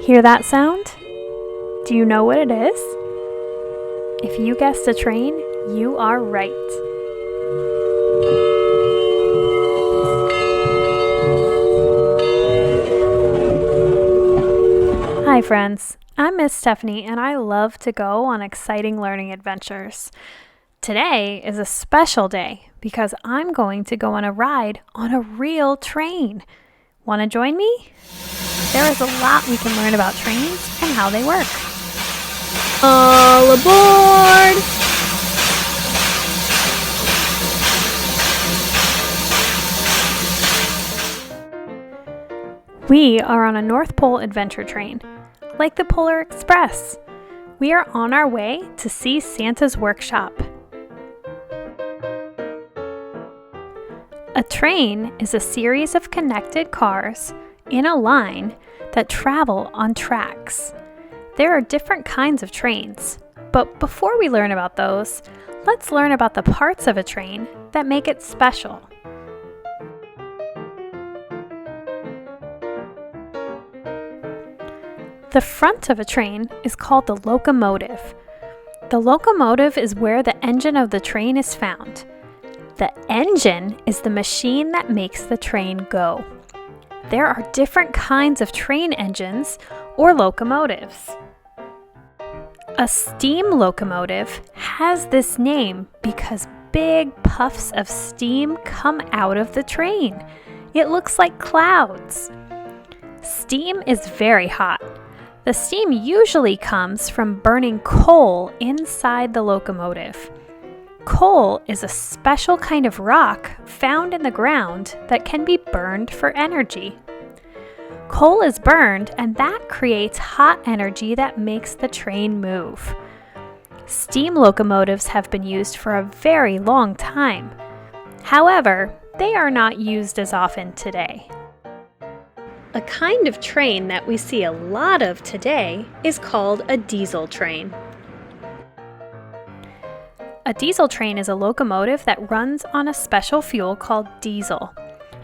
Hear that sound? Do you know what it is? If you guessed a train, you are right. Hi friends, I'm Miss Stephanie and I love to go on exciting learning adventures. Today is a special day because I'm going to go on a ride on a real train. Want to join me? There is a lot we can learn about trains and how they work. All aboard! We are on a North Pole adventure train, like the Polar Express. We are on our way to see Santa's workshop. A train is a series of connected cars in a line that travel on tracks. There are different kinds of trains, but before we learn about those, let's learn about the parts of a train that make it special. The front of a train is called the locomotive. The locomotive is where the engine of the train is found. The engine is the machine that makes the train go. There are different kinds of train engines or locomotives. A steam locomotive has this name because big puffs of steam come out of the train. It looks like clouds. Steam is very hot. The steam usually comes from burning coal inside the locomotive. Coal is a special kind of rock found in the ground that can be burned for energy. Coal is burned and that creates hot energy that makes the train move. Steam locomotives have been used for a very long time. However, they are not used as often today. A kind of train that we see a lot of today is called a diesel train. A diesel train is a locomotive that runs on a special fuel called diesel.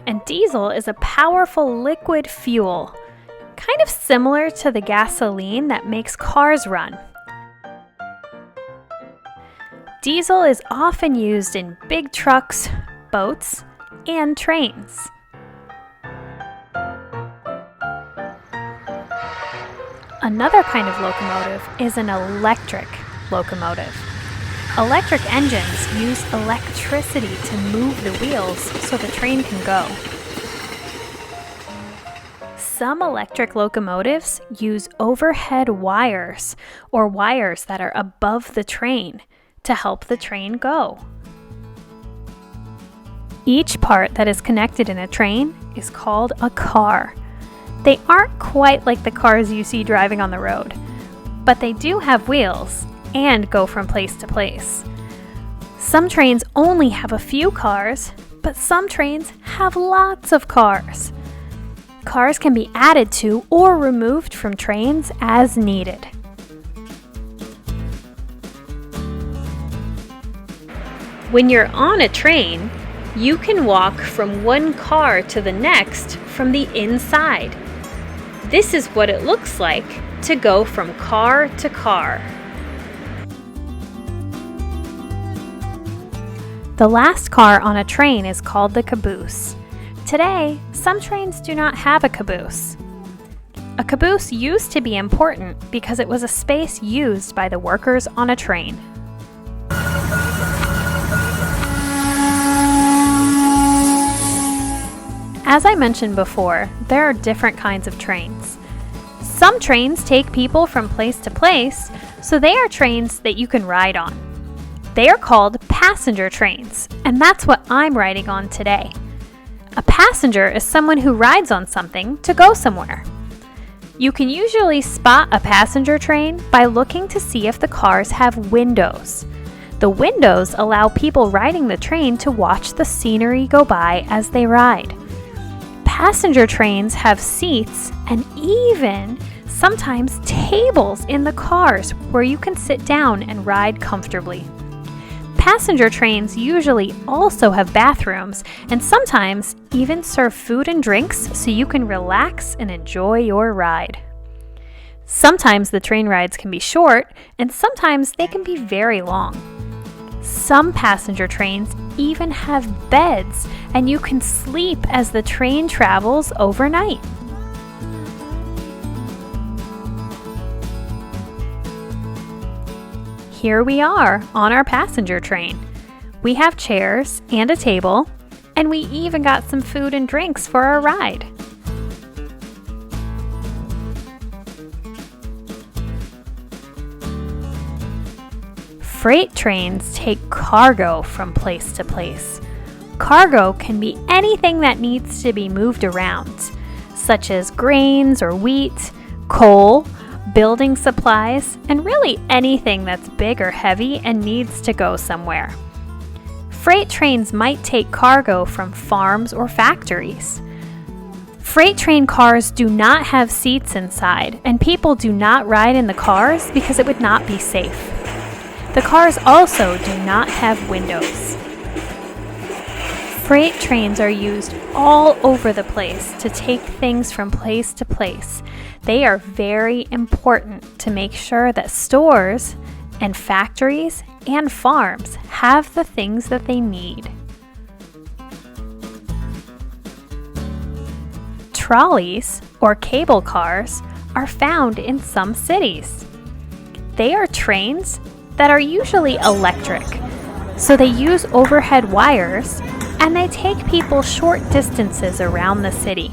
And diesel is a powerful liquid fuel, kind of similar to the gasoline that makes cars run. Diesel is often used in big trucks, boats, and trains. Another kind of locomotive is an electric locomotive. Electric engines use electricity to move the wheels so the train can go. Some electric locomotives use overhead wires or wires that are above the train to help the train go. Each part that is connected in a train is called a car. They aren't quite like the cars you see driving on the road, but they do have wheels and go from place to place. Some trains only have a few cars, but some trains have lots of cars. Cars can be added to or removed from trains as needed. When you're on a train, you can walk from one car to the next from the inside. This is what it looks like to go from car to car. The last car on a train is called the caboose. Today, some trains do not have a caboose. A caboose used to be important because it was a space used by the workers on a train. As I mentioned before, there are different kinds of trains. Some trains take people from place to place, so they are trains that you can ride on. They are called passenger trains, and that's what I'm riding on today. A passenger is someone who rides on something to go somewhere. You can usually spot a passenger train by looking to see if the cars have windows. The windows allow people riding the train to watch the scenery go by as they ride. Passenger trains have seats and even sometimes tables in the cars where you can sit down and ride comfortably. Passenger trains usually also have bathrooms and sometimes even serve food and drinks so you can relax and enjoy your ride. Sometimes the train rides can be short, and sometimes they can be very long. Some passenger trains even have beds, and you can sleep as the train travels overnight. Here we are on our passenger train. We have chairs and a table, and we even got some food and drinks for our ride. Freight trains take cargo from place to place. Cargo can be anything that needs to be moved around, such as grains or wheat, coal, building supplies, and really anything that's big or heavy and needs to go somewhere. Freight trains might take cargo from farms or factories. Freight train cars do not have seats inside, and people do not ride in the cars because it would not be safe. The cars also do not have windows. Freight trains are used all over the place to take things from place to place. They are very important to make sure that stores and factories and farms have the things that they need. Trolleys, or cable cars, are found in some cities. They are trains that are usually electric, so they use overhead wires and they take people short distances around the city.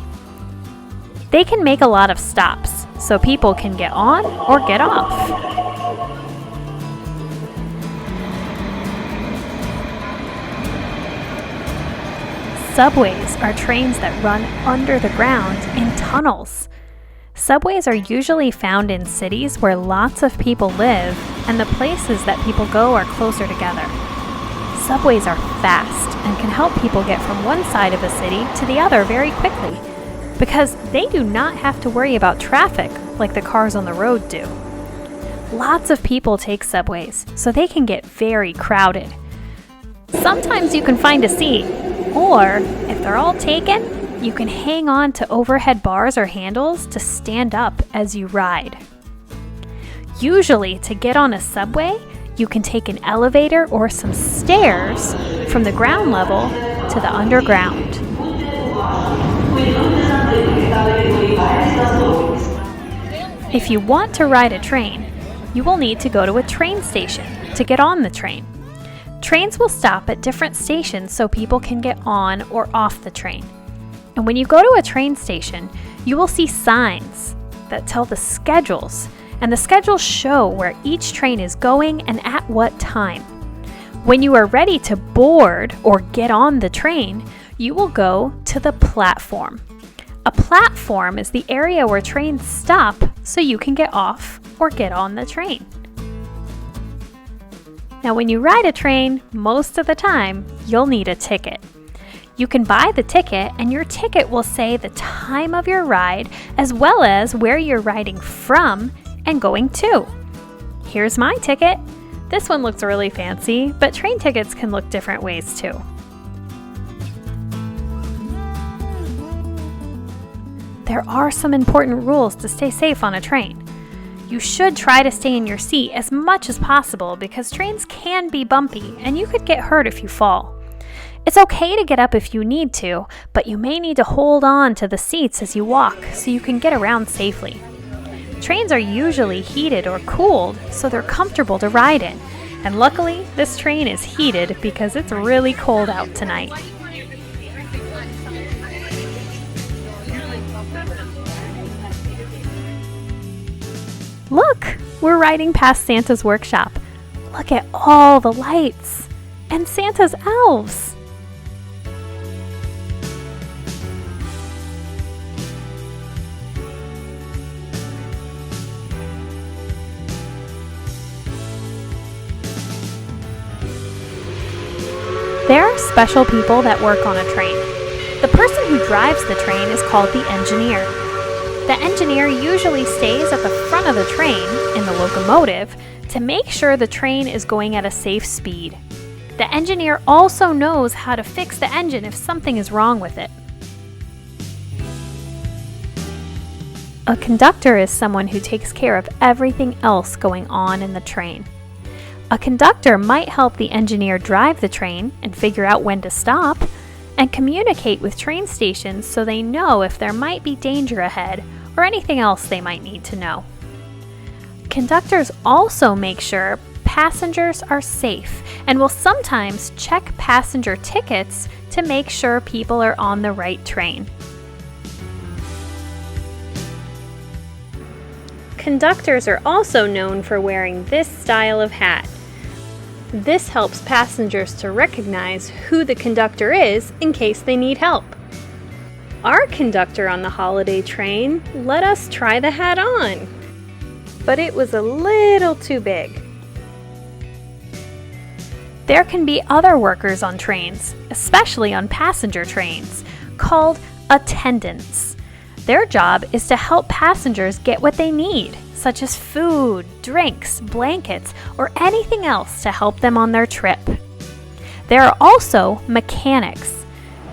They can make a lot of stops, so people can get on or get off. Subways are trains that run under the ground in tunnels. Subways are usually found in cities where lots of people live and the places that people go are closer together. Subways are fast and can help people get from one side of a city to the other very quickly because they do not have to worry about traffic like the cars on the road do. Lots of people take subways, so they can get very crowded. Sometimes you can find a seat, or if they're all taken, you can hang on to overhead bars or handles to stand up as you ride. Usually, to get on a subway, you can take an elevator or some stairs from the ground level to the underground. If you want to ride a train, you will need to go to a train station to get on the train. Trains will stop at different stations so people can get on or off the train. And when you go to a train station, you will see signs that tell the schedules, and the schedules show where each train is going and at what time. When you are ready to board or get on the train, you will go to the platform. A platform is the area where trains stop so you can get off or get on the train. Now, when you ride a train, most of the time, you'll need a ticket. You can buy the ticket, and your ticket will say the time of your ride as well as where you're riding from and going to. Here's my ticket. This one looks really fancy, but train tickets can look different ways too. There are some important rules to stay safe on a train. You should try to stay in your seat as much as possible because trains can be bumpy and you could get hurt if you fall. It's okay to get up if you need to, but you may need to hold on to the seats as you walk so you can get around safely. Trains are usually heated or cooled, so they're comfortable to ride in. And luckily, this train is heated because it's really cold out tonight. Look, we're riding past Santa's workshop. Look at all the lights and Santa's elves. There are special people that work on a train. The person who drives the train is called the engineer. The engineer usually stays at the front of the train, in the locomotive, to make sure the train is going at a safe speed. The engineer also knows how to fix the engine if something is wrong with it. A conductor is someone who takes care of everything else going on in the train. A conductor might help the engineer drive the train and figure out when to stop, and communicate with train stations so they know if there might be danger ahead or anything else they might need to know. Conductors also make sure passengers are safe and will sometimes check passenger tickets to make sure people are on the right train. Conductors are also known for wearing this style of hat. This helps passengers to recognize who the conductor is in case they need help. Our conductor on the holiday train let us try the hat on, but it was a little too big. There can be other workers on trains, especially on passenger trains, called attendants. Their job is to help passengers get what they need, such as food, drinks, blankets, or anything else to help them on their trip. There are also mechanics,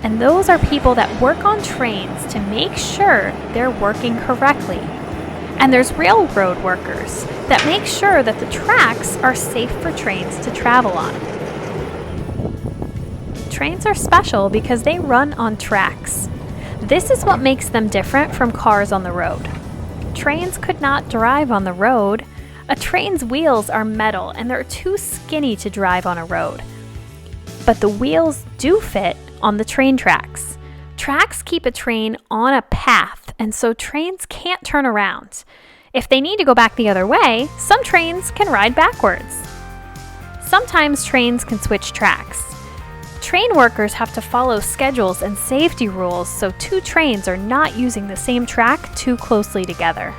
and those are people that work on trains to make sure they're working correctly. And there's railroad workers that make sure that the tracks are safe for trains to travel on. Trains are special because they run on tracks. This is what makes them different from cars on the road. Trains could not drive on the road. A train's wheels are metal and they're too skinny to drive on a road. But the wheels do fit on the train tracks. Tracks keep a train on a path, and so trains can't turn around. If they need to go back the other way, some trains can ride backwards. Sometimes trains can switch tracks. Train workers have to follow schedules and safety rules so two trains are not using the same track too closely together.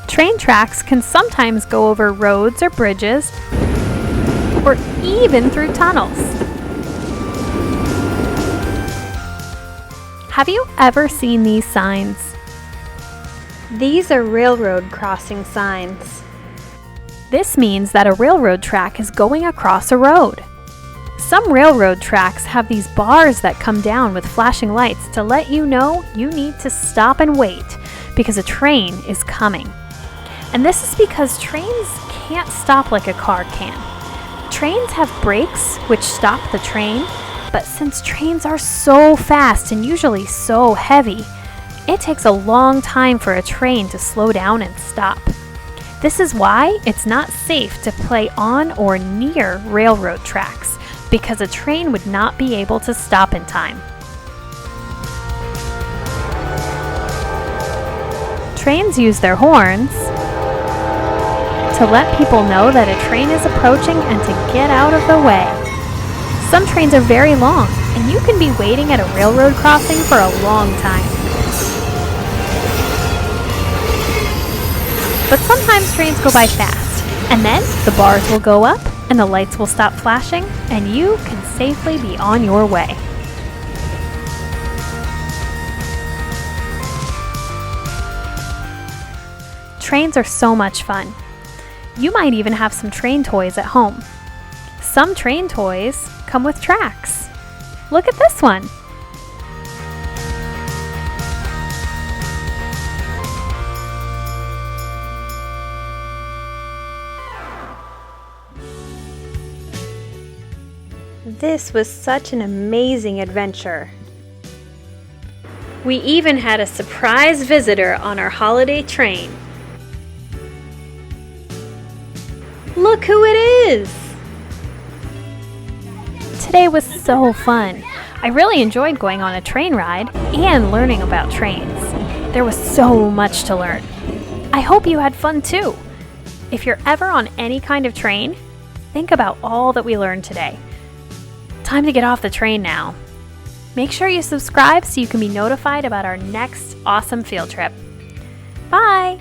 Train tracks can sometimes go over roads or bridges, or even through tunnels. Have you ever seen these signs? These are railroad crossing signs. This means that a railroad track is going across a road. Some railroad tracks have these bars that come down with flashing lights to let you know you need to stop and wait because a train is coming. And this is because trains can't stop like a car can. Trains have brakes which stop the train, but since trains are so fast and usually so heavy, it takes a long time for a train to slow down and stop. This is why it's not safe to play on or near railroad tracks, because a train would not be able to stop in time. Trains use their horns to let people know that a train is approaching and to get out of the way. Some trains are very long, and you can be waiting at a railroad crossing for a long time. But sometimes trains go by fast, and then the bars will go up and the lights will stop flashing, and you can safely be on your way. Trains are so much fun. You might even have some train toys at home. Some train toys come with tracks. Look at this one. This was such an amazing adventure. We even had a surprise visitor on our holiday train. Look who it is! Today was so fun. I really enjoyed going on a train ride and learning about trains. There was so much to learn. I hope you had fun too. If you're ever on any kind of train, think about all that we learned today. Time to get off the train now. Make sure you subscribe so you can be notified about our next awesome field trip. Bye!